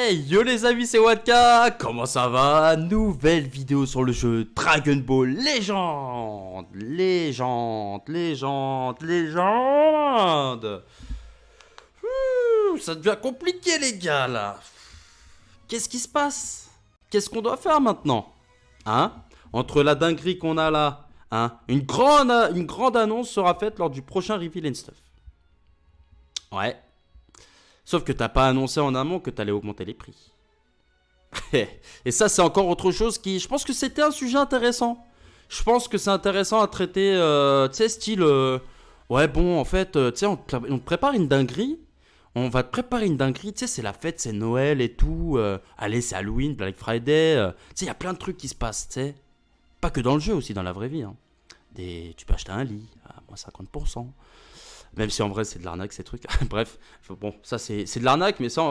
Hey, yo les amis, c'est Watka. Comment ça va? Nouvelle vidéo sur le jeu Dragon Ball Légende. Légende. Ça devient compliqué les gars là. Qu'est-ce qui se passe? Qu'est-ce qu'on doit faire maintenant? Hein? Entre la dinguerie qu'on a là, hein? Une grande annonce sera faite lors du prochain Reveal and Stuff. Ouais. Sauf que t'as pas annoncé en amont que t'allais augmenter les prix. Et ça, c'est encore autre chose qui... Je pense que c'était un sujet intéressant. Je pense que c'est intéressant à traiter, tu sais, style... ouais, bon, en fait, tu sais, on te prépare une dinguerie. On va te préparer une dinguerie, tu sais, c'est la fête, c'est Noël et tout. Allez, c'est Halloween, Black Friday. Tu sais, il y a plein de trucs qui se passent, tu sais. Pas que dans le jeu, aussi dans la vraie vie. Hein. Tu peux acheter un lit à moins 50%. Même si en vrai c'est de l'arnaque ces trucs. Bref, bon, ça c'est de l'arnaque, mais ça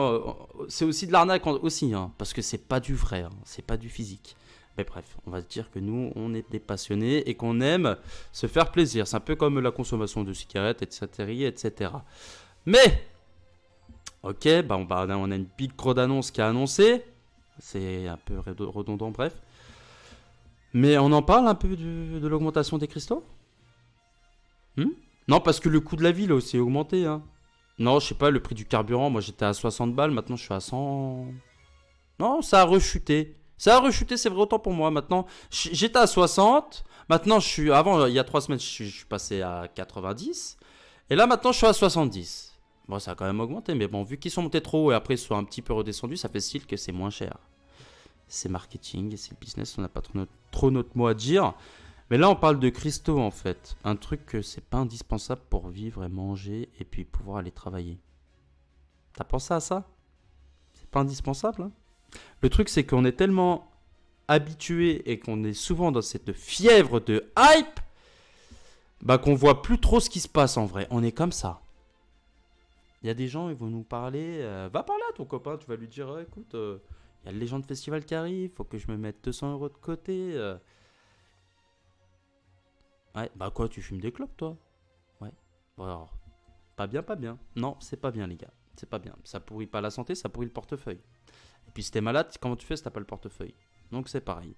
c'est aussi de l'arnaque aussi, hein, parce que c'est pas du vrai, hein, c'est pas du physique. Mais bref, on va se dire que nous on est des passionnés et qu'on aime se faire plaisir. C'est un peu comme la consommation de cigarettes, etc. Mais, ok, bah on a une big crowd annonce qui a annoncé. C'est un peu redondant, bref. Mais on en parle un peu de l'augmentation des cristaux. Non, parce que le coût de la vie là aussi a augmenté. Hein. Non, je sais pas, le prix du carburant, moi j'étais à 60 balles, maintenant je suis à 100. Non, ça a rechuté. Ça a rechuté, c'est vrai, autant pour moi. Maintenant, j'étais à 60. Maintenant, je suis. Avant, il y a 3 semaines, je suis passé à 90. Et là, maintenant, je suis à 70. Bon, ça a quand même augmenté, mais bon, vu qu'ils sont montés trop haut et après ils sont un petit peu redescendus, ça fait style que c'est moins cher. C'est marketing, c'est le business, on n'a pas trop notre mot à dire. Mais là, on parle de cristaux en fait. Un truc que c'est pas indispensable pour vivre et manger et puis pouvoir aller travailler. T'as pensé à ça? C'est pas indispensable. Hein. Le truc, c'est qu'on est tellement habitué et qu'on est souvent dans cette fièvre de hype bah, qu'on voit plus trop ce qui se passe en vrai. On est comme ça. Il y a des gens, ils vont nous parler. Va parler à ton copain, tu vas lui dire écoute, il y a le Légende Festival qui arrive, faut que je me mette 200 € de côté. Ouais, bah quoi, tu fumes des clopes, toi? Ouais. Bon, alors, pas bien, pas bien. Non, c'est pas bien, les gars. C'est pas bien. Ça pourrit pas la santé, ça pourrit le portefeuille. Et puis si t'es malade, comment tu fais si t'as pas le portefeuille? Donc c'est pareil.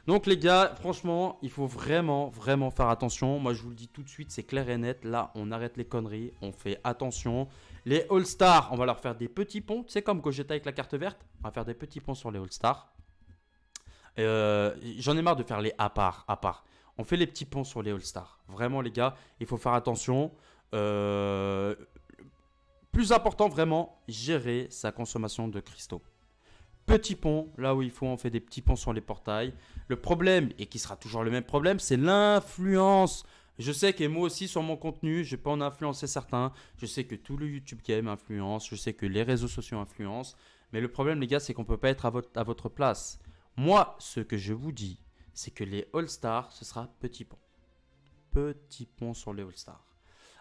Donc les gars, franchement, il faut vraiment, vraiment faire attention. Moi, je vous le dis tout de suite, c'est clair et net. Là, on arrête les conneries, on fait attention. Les All-Stars, on va leur faire des petits ponts. Tu sais, comme quand j'étais avec la carte verte, on va faire des petits ponts sur les All-Stars. J'en ai marre de faire les à part. On fait les petits ponts sur les All-Stars. Vraiment, les gars, il faut faire attention. Plus important, vraiment, gérer sa consommation de cristaux. Petit pont, là où il faut, on fait des petits ponts sur les portails. Le problème, et qui sera toujours le même problème, c'est l'influence. Je sais que moi aussi, sur mon contenu, je peux en influencer certains. Je sais que tout le YouTube Game influence. Je sais que les réseaux sociaux influencent. Mais le problème, les gars, c'est qu'on ne peut pas être à votre place. Moi, ce que je vous dis, c'est que les All-Stars, ce sera petit pont. Petit pont sur les All-Stars.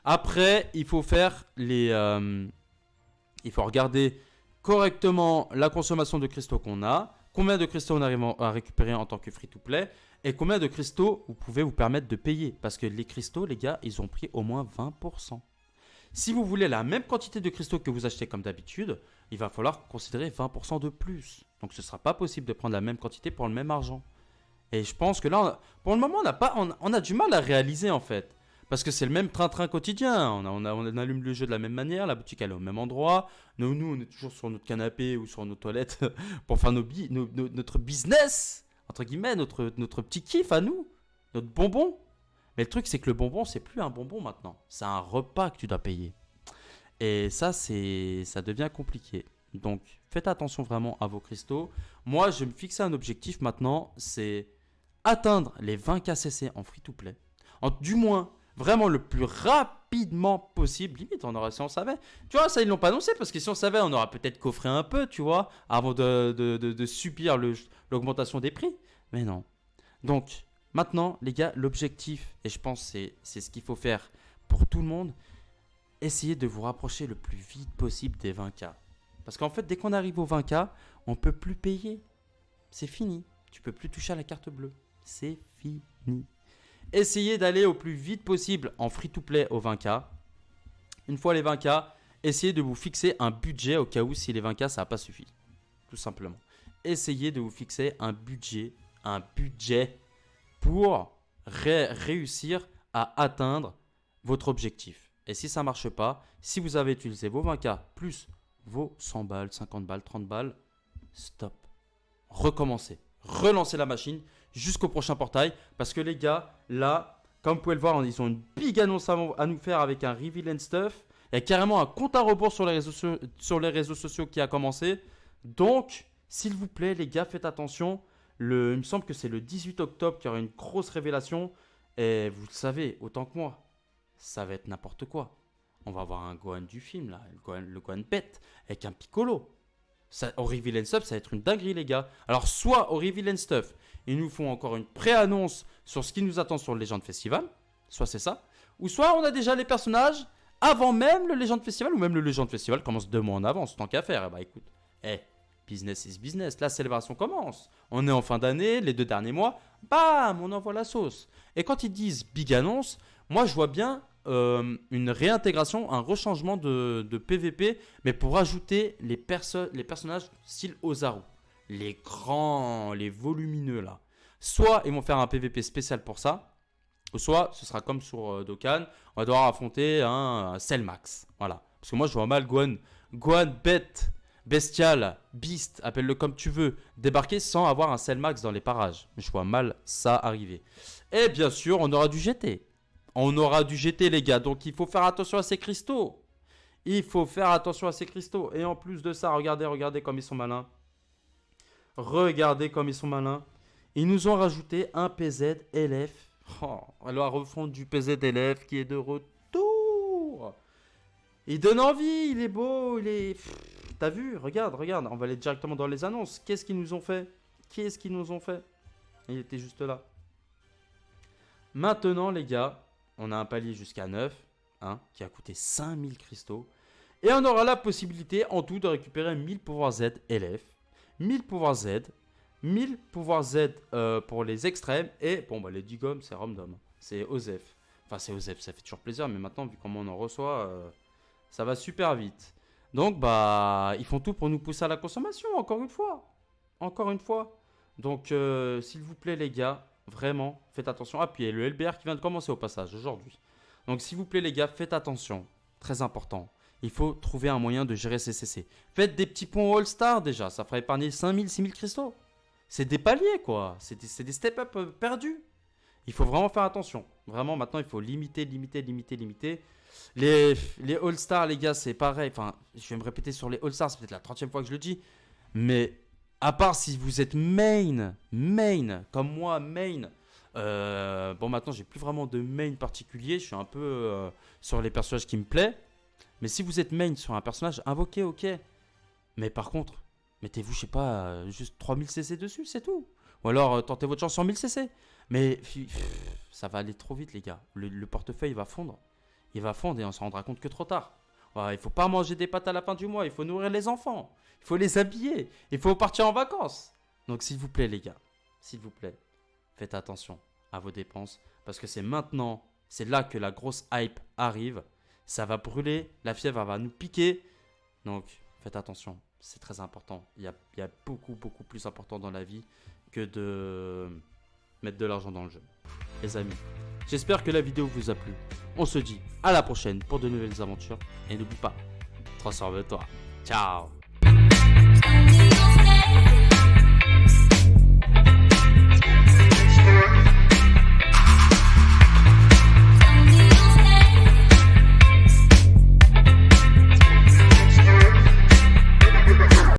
Après, il faut faire il faut regarder correctement la consommation de cristaux qu'on a, combien de cristaux on arrive à récupérer en tant que free-to-play, et combien de cristaux vous pouvez vous permettre de payer. Parce que les cristaux, les gars, ils ont pris au moins 20%. Si vous voulez la même quantité de cristaux que vous achetez comme d'habitude, il va falloir considérer 20% de plus. Donc ce ne sera pas possible de prendre la même quantité pour le même argent. Et je pense que là, pour le moment, on a du mal à réaliser en fait. Parce que c'est le même train-train quotidien. On allume le jeu de la même manière, la boutique elle est au même endroit. Nous, on est toujours sur notre canapé ou sur nos toilettes pour faire notre business, entre guillemets, notre petit kiff à nous, notre bonbon. Mais le truc, c'est que le bonbon, c'est plus un bonbon maintenant. C'est un repas que tu dois payer. Et ça devient compliqué. Donc, faites attention vraiment à vos cristaux. Moi, je vais me fixer un objectif maintenant, c'est atteindre les 20 KCC en free-to-play. Du moins, vraiment le plus rapidement possible. Limite, si on savait. Tu vois, ça, ils ne l'ont pas annoncé parce que si on savait, on aurait peut-être coffré un peu, tu vois, avant de subir l'augmentation des prix. Mais non. Donc, maintenant, les gars, l'objectif, et je pense que c'est ce qu'il faut faire pour tout le monde, essayez de vous rapprocher le plus vite possible des 20K. Parce qu'en fait, dès qu'on arrive aux 20K, on ne peut plus payer. C'est fini. Tu ne peux plus toucher à la carte bleue. C'est fini. Essayez d'aller au plus vite possible en free-to-play aux 20K. Une fois les 20K, essayez de vous fixer un budget au cas où si les 20K, ça n'a pas suffi. tout simplement. Essayez de vous fixer un budget pour réussir à atteindre votre objectif. Et si ça ne marche pas, si vous avez utilisé vos 20K plus vos 100 balles, 50 balles, 30 balles, stop. Recommencez. Relancez la machine jusqu'au prochain portail. Parce que les gars, là, comme vous pouvez le voir, ils ont une big annonce à nous faire avec un reveal and stuff. Il y a carrément un compte à rebours sur les réseaux sociaux qui a commencé. Donc, s'il vous plaît, les gars, faites attention. Il me semble que c'est le 18 octobre qu'il y aura une grosse révélation. Et vous le savez, autant que moi, ça va être n'importe quoi. On va avoir un Gohan du film, là, le Gohan bête, avec un Piccolo. Au Reveal and Stuff, ça va être une dinguerie, les gars. Alors, soit au Reveal and Stuff, ils nous font encore une pré-annonce sur ce qui nous attend sur le Legend Festival. Soit c'est ça. Ou soit on a déjà les personnages avant même le Legend Festival. Ou même le Legend Festival commence 2 mois en avance, tant qu'à faire. Bah écoute, business is business. La célébration commence. On est en fin d'année, les 2 derniers mois. Bam, on envoie la sauce. Et quand ils disent big annonce, moi je vois bien une réintégration, un rechangement de PVP, mais pour ajouter les personnages style Ozaru. Les grands, les volumineux là. Soit ils vont faire un PVP spécial pour ça, ou soit ce sera comme sur Dokkan, on va devoir affronter un Cellmax. Voilà. Parce que moi je vois mal Gohan bête, bestial, beast, appelle-le comme tu veux, débarquer sans avoir un Cellmax dans les parages. Je vois mal ça arriver. Et bien sûr, on aura du GT. On aura du GT, les gars. Donc, il faut faire attention à ces cristaux. Il faut faire attention à ces cristaux. Et en plus de ça, regardez comme ils sont malins. Regardez comme ils sont malins. Ils nous ont rajouté un PZ LF. Oh, la refonte du PZ LF qui est de retour. Il donne envie. Il est beau. Il est... T'as vu? Regarde. On va aller directement dans les annonces. Qu'est-ce qu'ils nous ont fait? Il était juste là. Maintenant, les gars, on a un palier jusqu'à 9, qui a coûté 5000 cristaux. Et on aura la possibilité en tout de récupérer 1000 pouvoirs Z LF, 1000 pouvoirs Z, 1000 pouvoirs Z pour les extrêmes. Et bon, bah, les Digom, c'est Random. C'est Osef. Enfin, c'est Osef, ça fait toujours plaisir. Mais maintenant, vu comment on en reçoit, ça va super vite. Donc, bah, ils font tout pour nous pousser à la consommation, encore une fois. Donc, s'il vous plaît, les gars, vraiment, faites attention. Ah, puis il y a le LBR qui vient de commencer au passage aujourd'hui. Donc, s'il vous plaît, les gars, faites attention. Très important. Il faut trouver un moyen de gérer ces CC. Faites des petits ponts All-Star déjà. Ça fera épargner 5000, 6000 cristaux. C'est des paliers, quoi. C'est des step-up perdus. Il faut vraiment faire attention. Vraiment, maintenant, il faut limiter. Les All-Stars, les gars, c'est pareil. Enfin, je vais me répéter sur les All-Stars. C'est peut-être la 30e fois que je le dis. Mais... à part si vous êtes main, comme moi, main. Bon, maintenant, j'ai plus vraiment de main particulier. Je suis un peu sur les personnages qui me plaisent. Mais si vous êtes main sur un personnage, invoquez, ok. Mais par contre, mettez-vous, je sais pas, juste 3000 CC dessus, c'est tout. Ou alors, tentez votre chance sur 1000 CC. Mais ça va aller trop vite, les gars. Le portefeuille va fondre. Il va fondre et on se rendra compte que trop tard. Il ne faut pas manger des pâtes à la fin du mois. Il faut nourrir les enfants. Il faut les habiller. Il faut partir en vacances. Donc, s'il vous plaît, les gars, s'il vous plaît, faites attention à vos dépenses. Parce que c'est maintenant, c'est là que la grosse hype arrive. Ça va brûler. La fièvre va nous piquer. Donc, faites attention. C'est très important. Il y a beaucoup plus important dans la vie que de mettre de l'argent dans le jeu. Les amis, j'espère que la vidéo vous a plu. On se dit à la prochaine pour de nouvelles aventures. Et n'oublie pas, transforme-toi. Ciao.